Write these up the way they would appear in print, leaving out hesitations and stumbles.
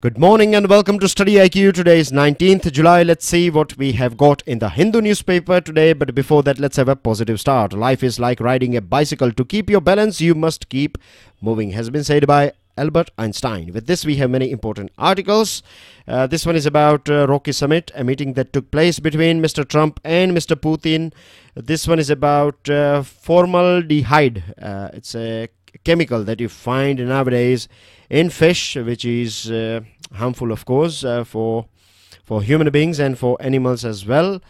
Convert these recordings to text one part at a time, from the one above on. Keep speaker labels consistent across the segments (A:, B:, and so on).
A: Good morning and welcome to StudyIQ. Today is 19th July. Let's see what we have got in the Hindu newspaper today. But before that, let's have a positive start. Life is like riding a bicycle. To keep your balance, you must keep moving, has been said by Albert Einstein. With this, we have many important articles. This one is about Rocky Summit, a meeting that took place between Mr. Trump and Mr. Putin. This one is about formaldehyde. It's a chemical that you find nowadays in fish, which is harmful, of course, for human beings and for animals as well.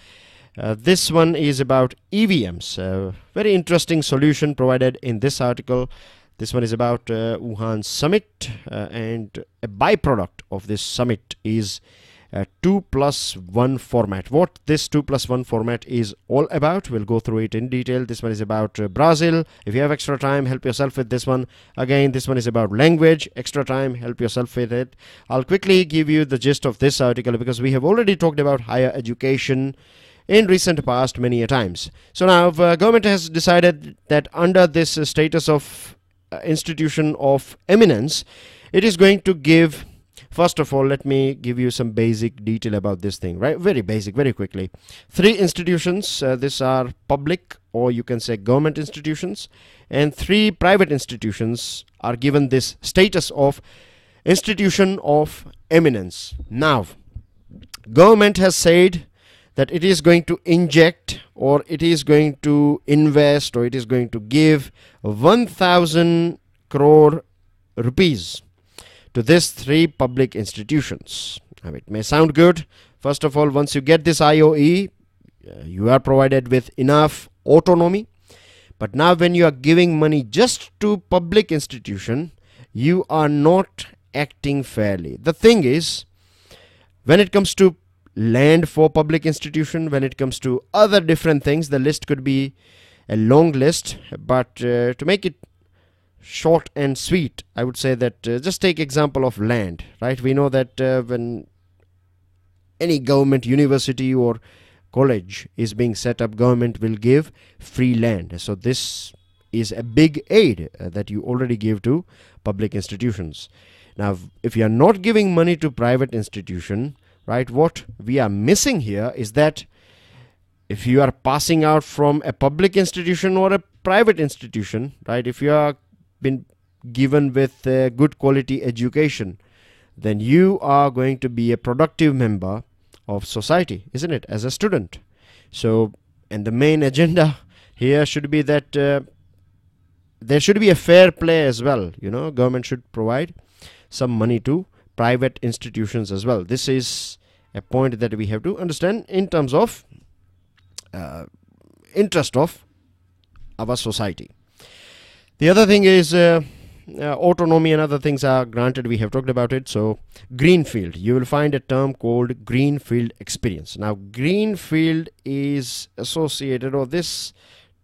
A: This one is about EVMS, very interesting solution provided in this article. This one is about Wuhan summit, and a byproduct of this summit is 2+1 format. What this 2+1 format is all about, we'll go through it in detail. This one is about Brazil. If you have extra time, help yourself with this one. Again, this one is about language. Extra time, help yourself with it. I'll quickly give you the gist of this article because we have already talked about higher education in recent past many a times. So now government has decided that under this status of institution of eminence, it is going to give. First of all, let me give you some basic detail about this thing, right? Very basic, very quickly. 3 institutions, these are public, or you can say government institutions, and 3 private institutions are given this status of institution of eminence. Now, government has said that it is going to inject, or it is going to invest, or it is going to give 1,000 crore rupees to these 3 public institutions. Now, it may sound good. First of all, once you get this IOE, you are provided with enough autonomy. But now when you are giving money just to public institution, you are not acting fairly. The thing is, when it comes to land for public institution, when it comes to other different things, the list could be a long list. But to make it short and sweet, I would say that just take example of land, right? We know that when any government university or college is being set up, government will give free land. So this is a big aid that you already give to public institutions. Now, if you are not giving money to private institution, right, what we are missing here is that if you are passing out from a public institution or a private institution, right, if you are been given with good quality education, then you are going to be a productive member of society, isn't it, as a student? So, and the main agenda here should be that there should be a fair play as well. You know, government should provide some money to private institutions as well. This is a point that we have to understand in terms of interest of our society. The other thing is autonomy and other things are granted. We have talked about it. So greenfield, you will find a term called greenfield experience. Now greenfield is associated, or this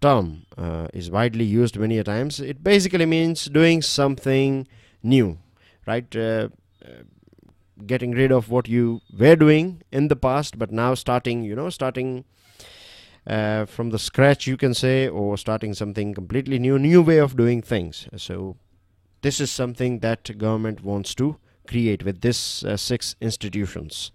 A: term is widely used many a times. It basically means doing something new, right? Getting rid of what you were doing in the past, but now starting, you know, from the scratch, you can say, or starting something completely new way of doing things. So this is something that government wants to create with this 6 institutions.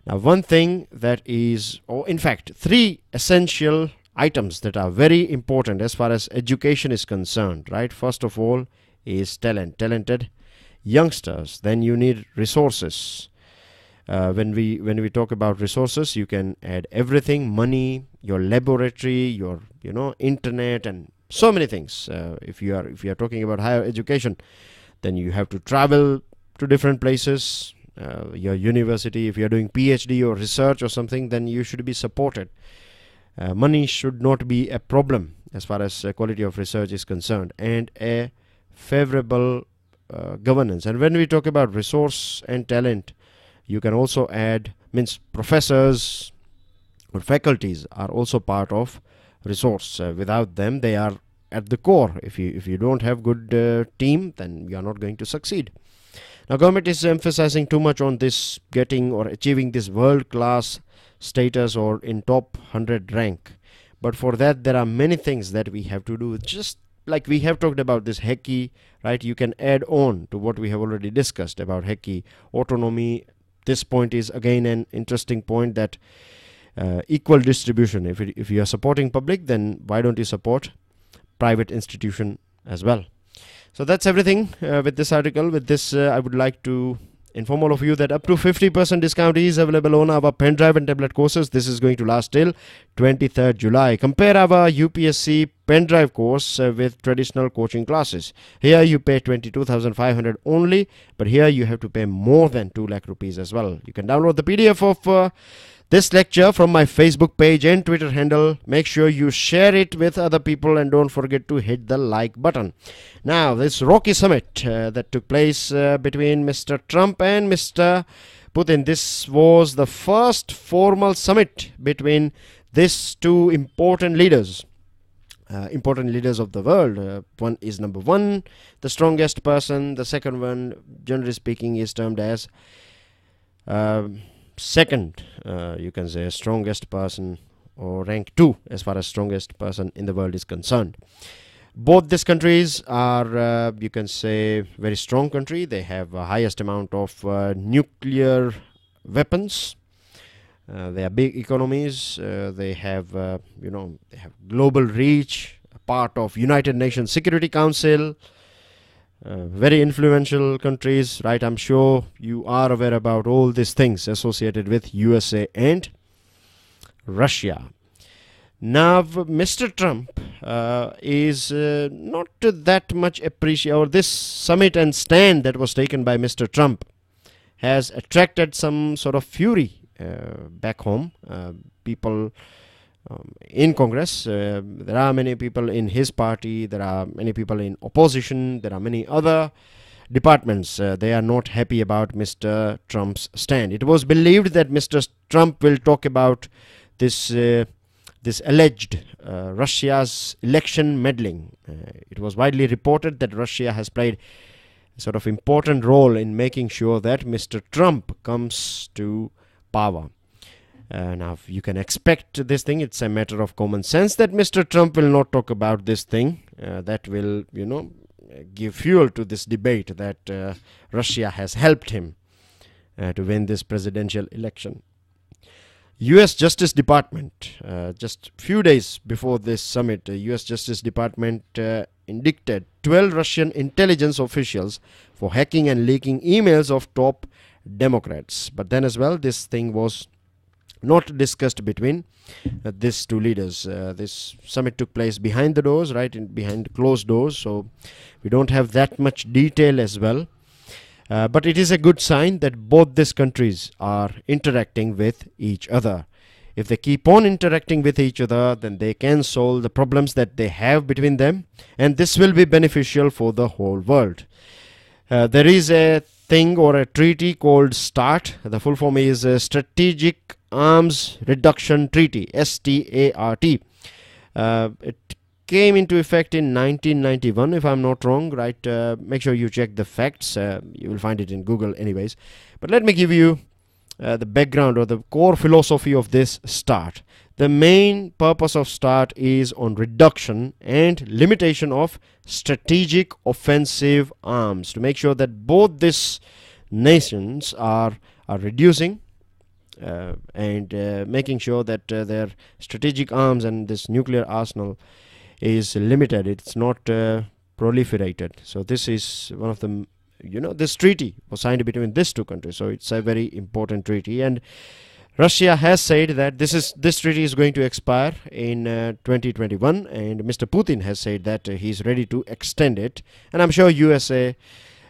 A: Now, one thing that is, or in fact 3 essential items that are very important as far as education is concerned, right? First of all is talented youngsters. Then you need resources. When we talk about resources, you can add everything: money, your laboratory, your internet, and so many things. If you are talking about higher education, then you have to travel to different places. Your university, if you are doing PhD or research or something, then you should be supported. Money should not be a problem as far as quality of research is concerned, and a favorable governance. And when we talk about resource and talent, you can also add, means professors or faculties are also part of resource. Without them, they are at the core. If you don't have good team, then you are not going to succeed. Now, government is emphasizing too much on this getting or achieving this world-class status or in top 100 rank. But for that, there are many things that we have to do. Just like we have talked about this Heki, right? You can add on to what we have already discussed about Heki, autonomy. This point is again an interesting point, that equal distribution. If you are supporting public, then why don't you support private institution as well? So that's everything with this article. With this, I would like to inform all of you that up to 50% discount is available on our pen drive and tablet courses. This is going to last till 23rd July. Compare our UPSC pen drive course with traditional coaching classes. Here you pay 22,500 only, but here you have to pay more than 2 lakh rupees as well. You can download the PDF of this lecture from my Facebook page and Twitter handle. Make sure you share it with other people and don't forget to hit the like button. Now, this rocky summit that took place between Mr. Trump and Mr. Putin, this was the first formal summit between these two important leaders of the world. One is number one, the strongest person. The second one, generally speaking, is termed as second, you can say, strongest person, or rank 2 as far as strongest person in the world is concerned. Both these countries are, you can say, very strong country. They have the highest amount of nuclear weapons. They are big economies. They have, they have global reach, part of United Nations Security Council. Very influential countries, right? I'm sure you are aware about all these things associated with USA and Russia. Now, Mr. Trump is not that much appreciated, or this summit and stand that was taken by Mr. Trump has attracted some sort of fury back home. People in Congress, there are many people in his party, there are many people in opposition, there are many other departments. They are not happy about Mr. Trump's stand. It was believed that Mr. Trump will talk about this alleged Russia's election meddling. It was widely reported that Russia has played a sort of important role in making sure that Mr. Trump comes to power. Now, you can expect this thing. It's a matter of common sense that Mr. Trump will not talk about this thing. That will, give fuel to this debate that Russia has helped him to win this presidential election. U.S. Justice Department, just few days before this summit, the U.S. Justice Department indicted 12 Russian intelligence officials for hacking and leaking emails of top Democrats. But then as well, this thing was not discussed between these two leaders. This summit took place behind the doors, right, behind closed doors, so we don't have that much detail as well. But it is a good sign that both these countries are interacting with each other. If they keep on interacting with each other, then they can solve the problems that they have between them, and this will be beneficial for the whole world. There is a thing or a treaty called START. The full form is Strategic Arms Reduction Treaty, START. It came into effect in 1991, if I'm not wrong, right? Make sure you check the facts. You will find it in Google anyways. But let me give you the background or the core philosophy of this START. The main purpose of START is on reduction and limitation of strategic offensive arms, to make sure that both these nations are reducing and making sure that their strategic arms and this nuclear arsenal is limited. It's not proliferated. So this is one of the, this treaty was signed between these two countries. So it's a very important treaty, and Russia has said that this treaty is going to expire in 2021, and Mr. Putin has said that he's ready to extend it, and I'm sure USA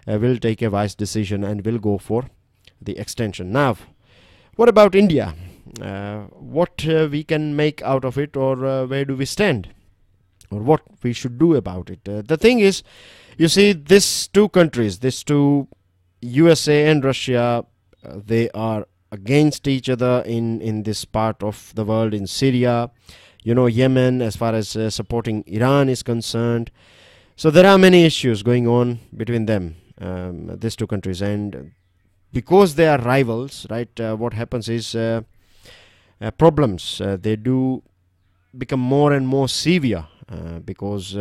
A: will take a wise decision and will go for the extension. Now, what about India? What we can make out of it, or where do we stand, or what we should do about it? The thing is, you see, these two countries, these two, USA and Russia, they are against each other in this part of the world, in Syria, Yemen, as far as supporting Iran is concerned. So there are many issues going on between them, these two countries, and because they are rivals, right, what happens is problems, they do become more and more severe, because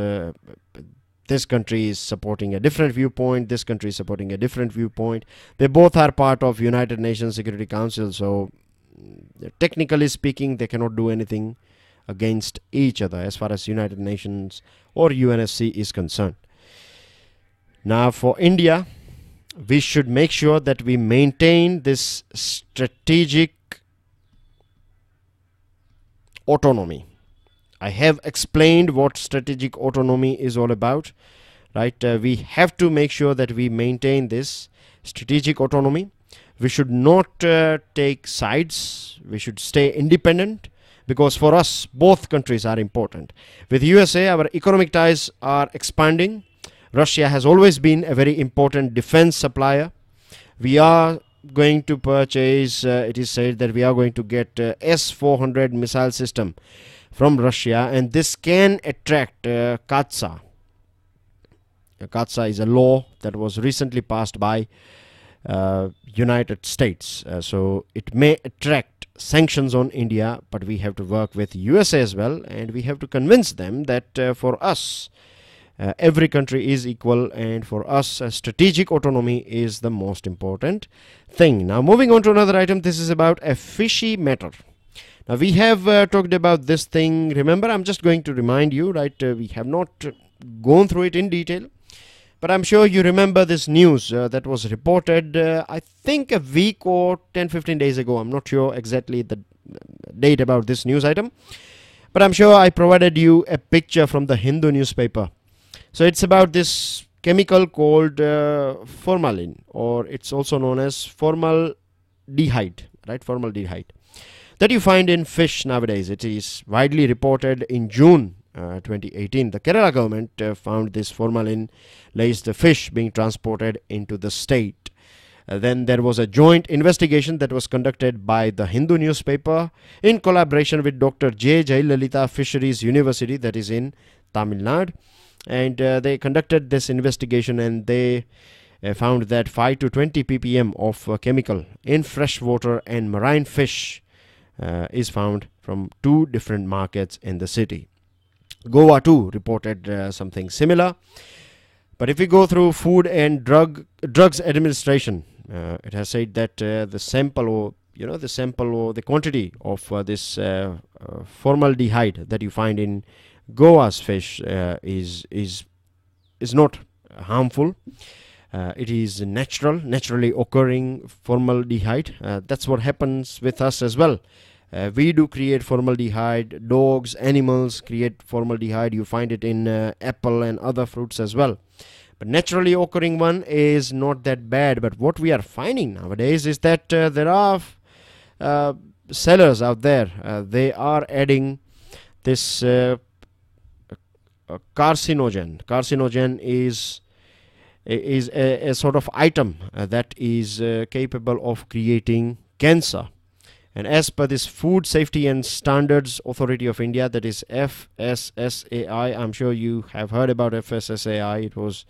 A: this country is supporting a different viewpoint, this country is supporting a different viewpoint. They both are part of United Nations Security Council, so technically speaking, they cannot do anything against each other as far as United Nations or UNSC is concerned. Now for India, we should make sure that we maintain this strategic autonomy. I have explained what strategic autonomy is all about, right? We have to make sure that we maintain this strategic autonomy. We should not take sides. We should stay independent, because for us, both countries are important. With USA, our economic ties are expanding. Russia has always been a very important defense supplier. We are going to purchase, it is said that we are going to get S-400 missile system from Russia, and this can attract CAATSA. CAATSA is a law that was recently passed by United States, so it may attract sanctions on India, but we have to work with USA as well, and we have to convince them that for us every country is equal, and for us strategic autonomy is the most important thing. Now moving on to another item, this is about a fishy matter. Now we have talked about this thing. Remember, I'm just going to remind you, right? We have not gone through it in detail, but I'm sure you remember this news that was reported, I think a week or 10-15 days ago. I'm not sure exactly the date about this news item, but I'm sure I provided you a picture from the Hindu newspaper. So it's about this chemical called formalin, or it's also known as formaldehyde, right? Formaldehyde that you find in fish nowadays. It is widely reported in June 2018. The Kerala government found this formalin laced fish being transported into the state. Then there was a joint investigation that was conducted by the Hindu newspaper in collaboration with Dr. J. Jayalalitha Fisheries University, that is in Tamil Nadu. And they conducted this investigation, and they found that 5 to 20 ppm of chemical in freshwater and marine fish is found from 2 different markets in the city. Goa too reported something similar. But if we go through Food and Drugs Administration, it has said that the sample, or the quantity of this formaldehyde that you find in Goa's fish is not harmful. It is naturally occurring formaldehyde. That's what happens with us as well. We do create formaldehyde. Dogs, animals create formaldehyde. You find it in apple and other fruits as well. But naturally occurring one is not that bad. But what we are finding nowadays is that there are sellers out there. They are adding this carcinogen. Carcinogen is a sort of item that is capable of creating cancer. And as per this Food Safety and Standards Authority of India, that is FSSAI, I'm sure you have heard about FSSAI. It was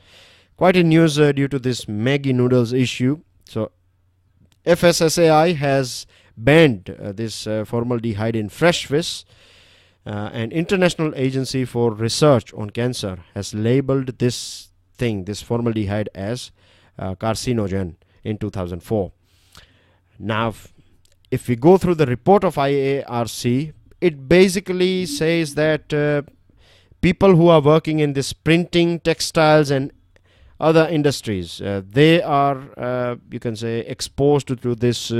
A: quite in news due to this Maggi noodles issue. So FSSAI has banned this formaldehyde in fresh fish. An international agency for research on cancer has labeled this formaldehyde as carcinogen in 2004. Now, if we go through the report of IARC, it basically says that people who are working in this printing, textiles and other industries, they are, you can say, exposed to this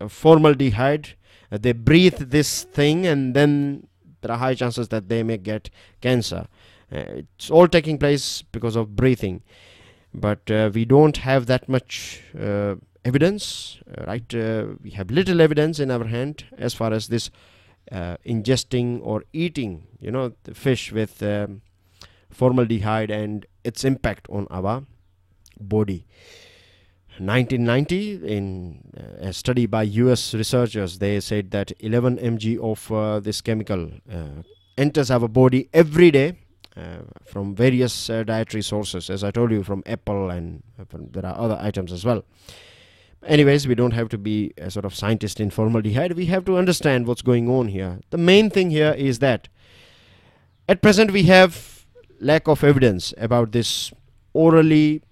A: formaldehyde. They breathe this thing, and then there are high chances that they may get cancer. It's all taking place because of breathing, but we don't have that much evidence, right? We have little evidence in our hand as far as this ingesting or eating, the fish with formaldehyde and its impact on our body. 1990, in a study by US researchers, they said that 11 mg of this chemical enters our body every day from various dietary sources, as I told you, from apple, and there are other items as well. Anyways, we don't have to be a sort of scientist in formaldehyde. We have to understand what's going on here. The main thing here is that at present we have lack of evidence about this orally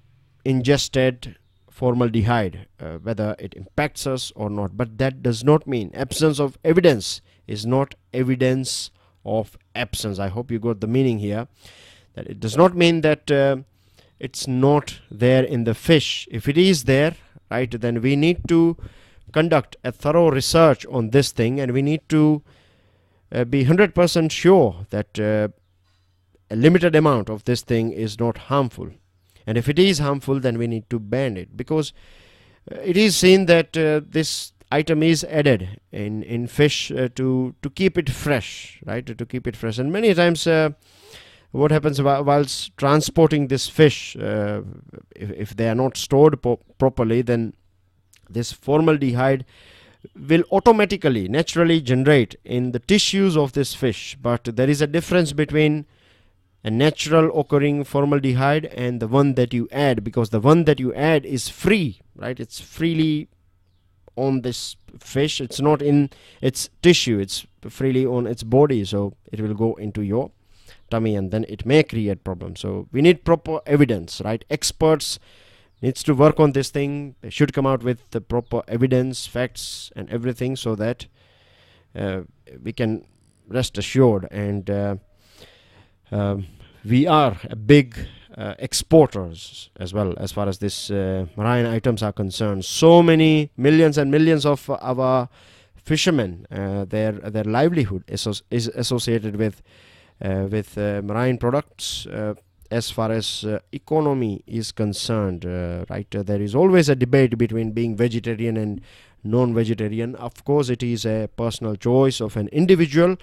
A: ingested formaldehyde, whether it impacts us or not. But that does not mean absence of evidence is not evidence of absence. I hope you got the meaning here, that it does not mean that it's not there in the fish. If it is there, right, then we need to conduct a thorough research on this thing, and we need to be 100% sure that a limited amount of this thing is not harmful. And if it is harmful, then we need to ban it, because it is seen that this item is added in fish to keep it fresh, right, to keep it fresh. And many times what happens whilst transporting this fish, if they are not stored properly, then this formaldehyde will automatically, naturally generate in the tissues of this fish. But there is a difference between a natural occurring formaldehyde and the one that you add, because the one that you add is free, right? It's freely on this fish. It's not in its tissue, it's freely on its body, so it will go into your tummy, and then it may create problems. So we need proper evidence, right? Experts needs to work on this thing. They should come out with the proper evidence, facts and everything, so that we can rest assured. And we are a big exporters as well, as far as this marine items are concerned. So many millions and millions of our fishermen, their livelihood is associated with marine products. As far as economy is concerned, right, there is always a debate between being vegetarian and non-vegetarian. Of course, it is a personal choice of an individual,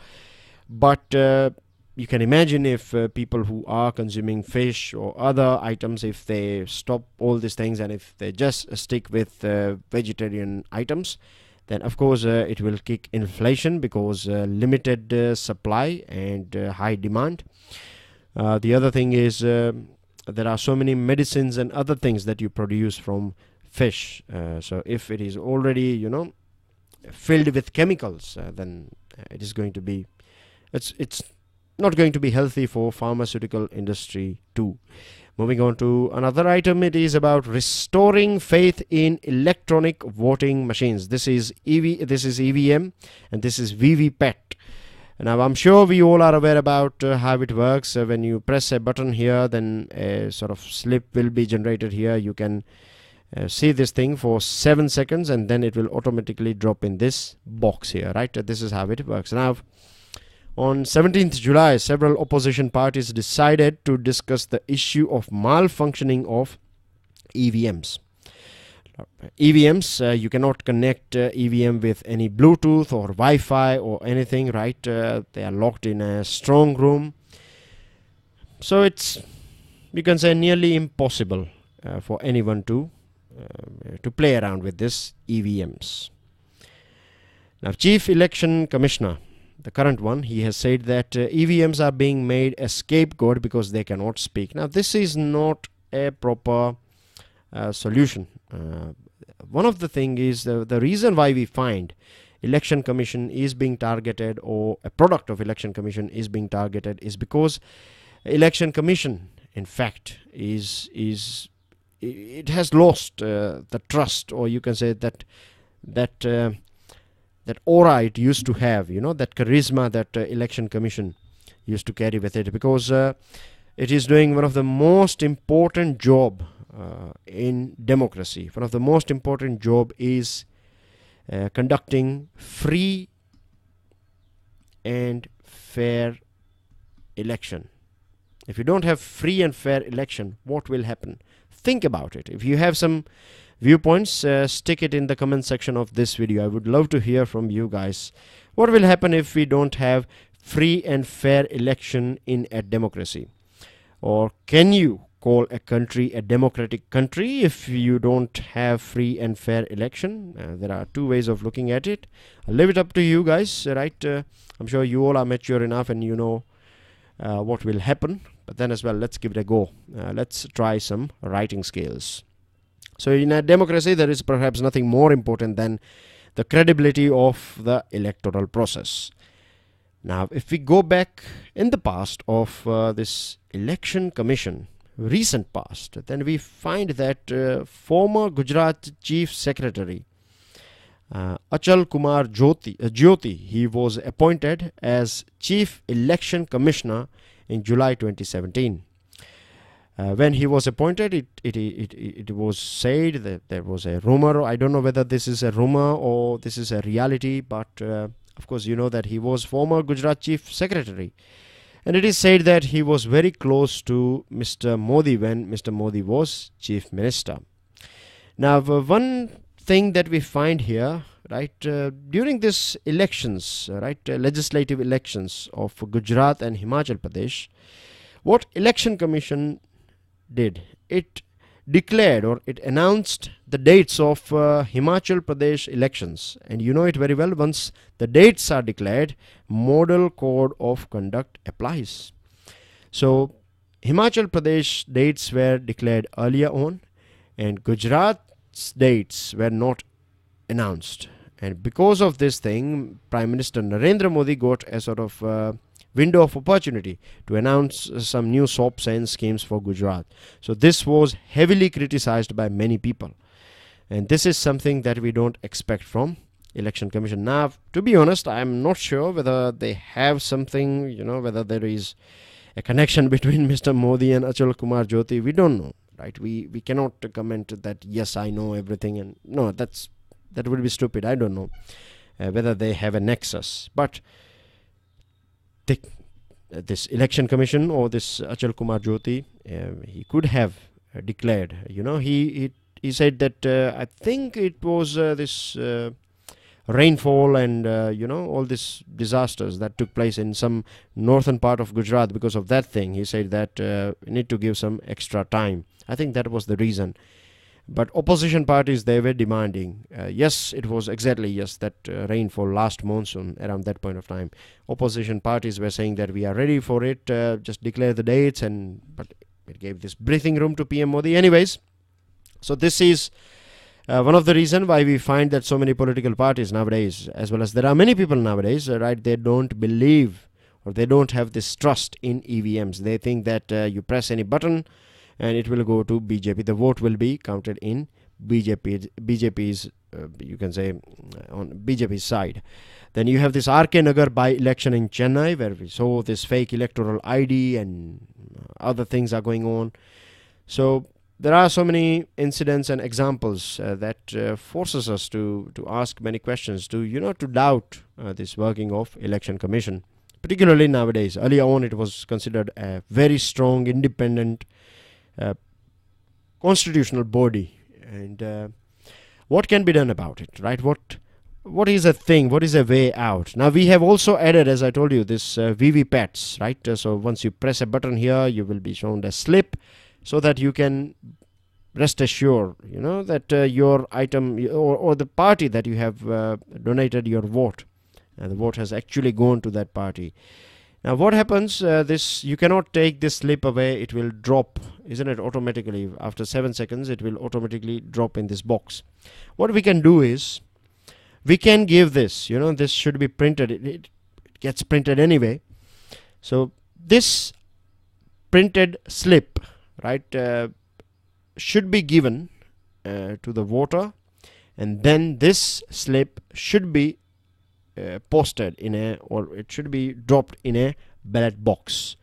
A: but you can imagine if people who are consuming fish or other items, if they stop all these things and if they just stick with vegetarian items, then of course it will kick inflation, because limited supply and high demand. The other thing is there are so many medicines and other things that you produce from fish. So if it is already, filled with chemicals, then it is going to be, it's not going to be healthy for pharmaceutical industry too. Moving on to another item, it is about restoring faith in electronic voting machines. This is EVM, and this is VVPAT. Now I'm sure we all are aware about how it works. When you press a button here, then a sort of slip will be generated here. You can see this thing for 7 seconds, and then it will automatically drop in this box here, right? This is how it works. Now, on 17th July, several opposition parties decided to discuss the issue of malfunctioning of EVMs. EVMs, you cannot connect EVM with any Bluetooth or Wi-Fi or anything, right? They are locked in a strong room. So it's, you can say, nearly impossible for anyone to play around with this EVMs. Now, Chief Election Commissioner, the current one, he has said that EVMs are being made a scapegoat because they cannot speak. Now, this is not a proper solution. One of the things is the reason why we find Election Commission is being targeted, or a product of Election Commission is being targeted, is because Election Commission, in fact, it has lost the trust, or you can say that aura it used to have, that charisma that Election Commission used to carry with it, because it is doing one of the most important job in democracy. One of the most important job is conducting free and fair election. If you don't have free and fair election, what will happen? Think about it. If you have some viewpoints, stick it in the comment section of this video. I would love to hear from you guys. What will happen if we don't have free and fair election in a democracy? Or can you call a country a democratic country if you don't have free and fair election? There are two ways of looking at it. I'll leave it up to you guys, right? I'm sure you all are mature enough and you know what will happen. But then as well, let's give it a go. Let's try some writing skills. So in a democracy, there is perhaps nothing more important than the credibility of the electoral process. Now, if we go back in the past of this election commission, recent past, then we find that former Gujarat Chief Secretary Achal Kumar Jyoti, he was appointed as Chief Election Commissioner in July 2017. When he was appointed, it was said that there was a rumor. I don't know whether this is a rumor or this is a reality, but of course you know that he was former Gujarat Chief Secretary. And it is said that he was very close to Mr. Modi when Mr. Modi was Chief Minister. Now, one thing that we find here, right, during this elections, legislative elections of Gujarat and Himachal Pradesh, what Election Commission did, it declared or it announced the dates of Himachal Pradesh elections, and you know it very well. Once the dates are declared, model code of conduct applies. So Himachal Pradesh dates were declared earlier on, and Gujarat's dates were not announced, and because of this thing, Prime Minister Narendra Modi got a sort of window of opportunity to announce some new SOPs and schemes for Gujarat. So this was heavily criticized by many people, and this is something that we don't expect from Election Commission. Now, to be honest, I am not sure whether they have something, you know, whether there is a connection between Mr. Modi and Achal Kumar Jyoti. We don't know, right? We cannot comment that yes, I know everything, and no, that would be stupid. I don't know whether they have a nexus, but this Election Commission or this Achal Kumar Jyoti, he could have declared, you know, he said that I think it was this rainfall and you know, all these disasters that took place in some northern part of Gujarat. Because of that thing, he said that we need to give some extra time. I think that was the reason. But opposition parties, they were demanding, yes, it was exactly, yes, that rainfall last monsoon around that point of time. Opposition parties were saying that we are ready for it, just declare the dates, but it gave this breathing room to PM Modi. Anyways, so this is one of the reasons why we find that so many political parties nowadays, as well as there are many people nowadays, right, they don't believe or they don't have this trust in EVMs. They think that you press any button and it will go to BJP. The vote will be counted in BJP's, you can say, on BJP's side. Then you have this RK Nagar by-election in Chennai, where we saw this fake electoral ID and other things are going on. So there are so many incidents and examples that forces us to ask many questions, to, you know, to doubt this working of Election Commission, particularly nowadays. Earlier on, it was considered a very strong, independent, constitutional body, and what can be done about it, right? What is a thing, what is a way out? Now we have also added, as I told you, this VVPATs, right? So once you press a button here, you will be shown a slip, so that you can rest assured, you know, that your item or the party that you have donated your vote, and the vote has actually gone to that party. Now what happens, this, you cannot take this slip away, it will drop, isn't it, automatically. After 7 seconds it will automatically drop in this box. What we can do is, we can give this, you know, this should be printed, it gets printed anyway. So this printed slip, right, should be given to the voter, and then this slip should be posted in a, or it should be dropped in a ballot box,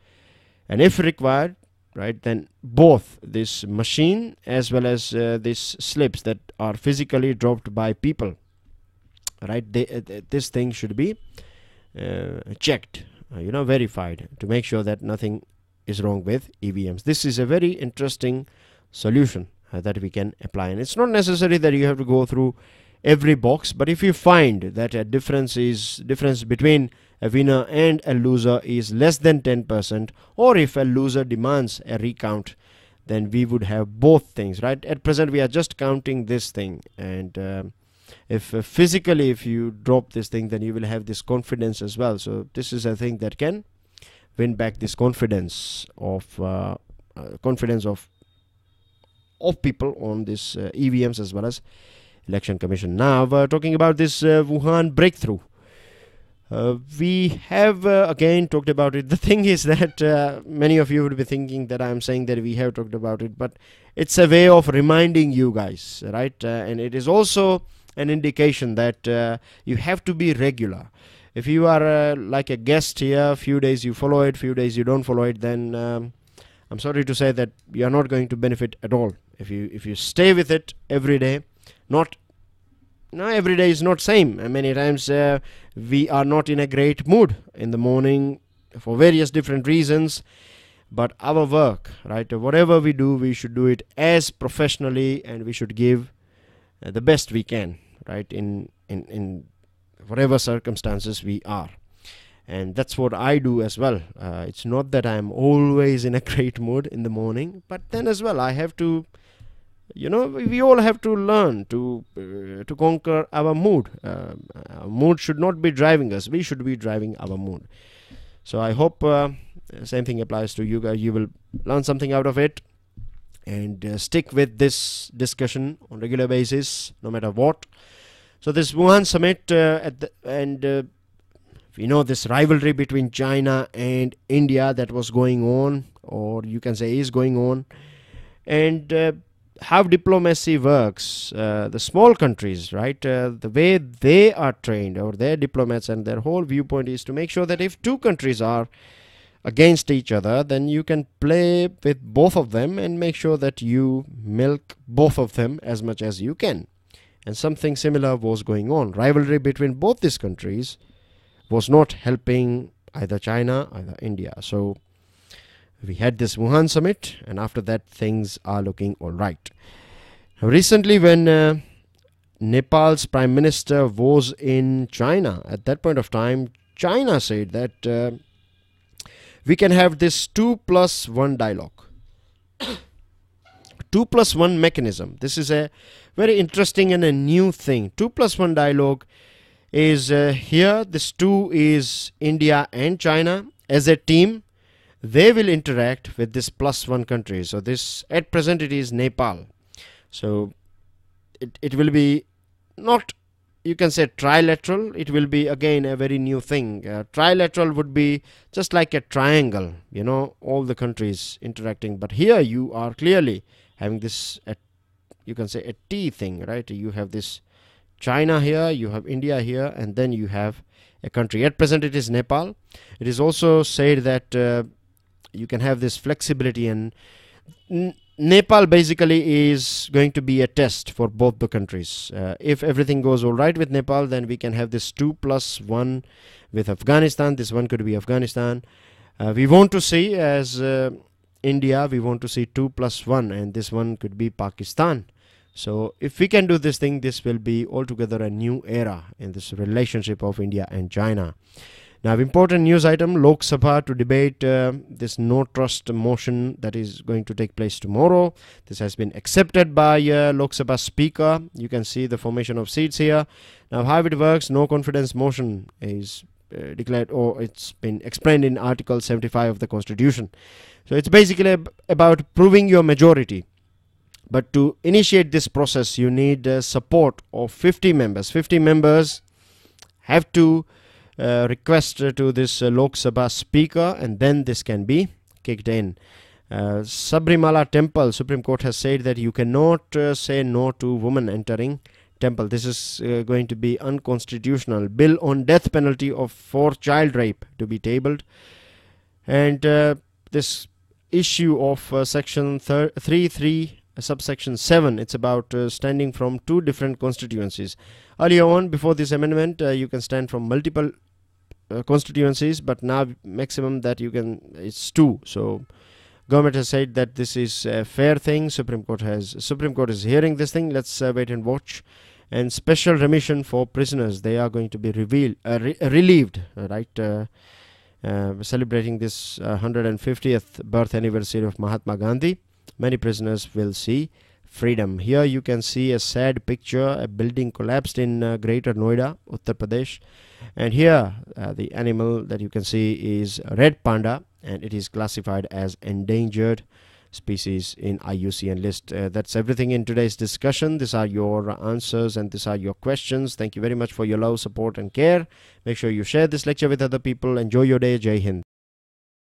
A: and if required, right, then both this machine as well as these slips that are physically dropped by people, right, this thing should be checked, you know, verified, to make sure that nothing is wrong with EVMs. This is a very interesting solution that we can apply, and it's not necessary that you have to go through every box, but if you find that a difference between a winner and a loser is less than 10%, or if a loser demands a recount, then we would have both things, right? At present we are just counting this thing, and if physically, if you drop this thing, then you will have this confidence as well. So this is a thing that can win back this confidence of people on this EVMs as well as Election Commission. Now talking about this Wuhan breakthrough, We have again talked about it. The thing is that many of you would be thinking that I'm saying that we have talked about it, but it's a way of reminding you guys, right? And it is also an indication that you have to be regular. If you are like a guest here, few days you follow it, few days you don't follow it, then I'm sorry to say that you are not going to benefit at all. If you stay with it every day, every day is not same. And many times we are not in a great mood in the morning for various different reasons. But our work, right, whatever we do, we should do it as professionally, and we should give the best we can, right, in whatever circumstances we are. And that's what I do as well. It's not that I'm always in a great mood in the morning, but then as well I have to, we all have to learn to conquer our mood. Our mood should not be driving us. We should be driving our mood. So I hope same thing applies to you guys. You will learn something out of it, and stick with this discussion on regular basis, no matter what. So this Wuhan summit, we know this rivalry between China and India that was going on, or you can say is going on, and how diplomacy works. The small countries, right, the way they are trained, or their diplomats, and their whole viewpoint is to make sure that if two countries are against each other, then you can play with both of them and make sure that you milk both of them as much as you can. And something similar was going on. Rivalry between both these countries was not helping either China, either India. So we had this Wuhan summit, and after that things are looking all right. Recently, when Nepal's Prime Minister was in China, at that point of time, China said that we can have this 2+1 dialogue. 2+1 mechanism. This is a very interesting and a new thing. 2+1 dialogue is here. This 2 is India and China as a team. They will interact with this +1 country. So this, at present, it is Nepal. So it will be not, you can say, trilateral. It will be again a very new thing. Trilateral would be just like a triangle, all the countries interacting. But here you are clearly having this, you can say, a T thing, right? You have this China here, you have India here, and then you have a country. At present it is Nepal. It is also said that you can have this flexibility, and Nepal basically is going to be a test for both the countries. If everything goes all right with Nepal, then we can have this 2+1 with Afghanistan. This one could be Afghanistan. We want to see, as India, we want to see 2+1, and this one could be Pakistan. So if we can do this thing, this will be altogether a new era in this relationship of India and China. Now, important news item: Lok Sabha to debate this no trust motion that is going to take place tomorrow. This has been accepted by Lok Sabha Speaker. You can see the formation of seats here. Now, how it works: no confidence motion is declared, or it's been explained in Article 75 of the Constitution. So it's basically about proving your majority. But to initiate this process, you need support of 50 members. 50 members have to request to this Lok Sabha Speaker, and then this can be kicked in. Sabrimala Temple, Supreme Court has said that you cannot say no to women entering temple. This is going to be unconstitutional. Bill on death penalty for child rape to be tabled. And this issue of section 33 subsection 7, it's about standing from two different constituencies. Earlier on, before this amendment, you can stand from multiple constituencies, but now maximum that you can, it's 2. So government has said that this is a fair thing. Supreme Court is hearing this thing. Let's wait and watch. And special remission for prisoners, they are going to be relieved, right? Celebrating this 150th birth anniversary of Mahatma Gandhi. Many prisoners will see freedom. Here you can see a sad picture. A building collapsed in Greater Noida, Uttar Pradesh. And here the animal that you can see is red panda, and it is classified as endangered. species in IUCN list. That's everything in today's discussion. These are your answers and these are your questions. Thank you very much for your love, support and care. Make sure you share this lecture with other people. Enjoy your day. Jai Hind.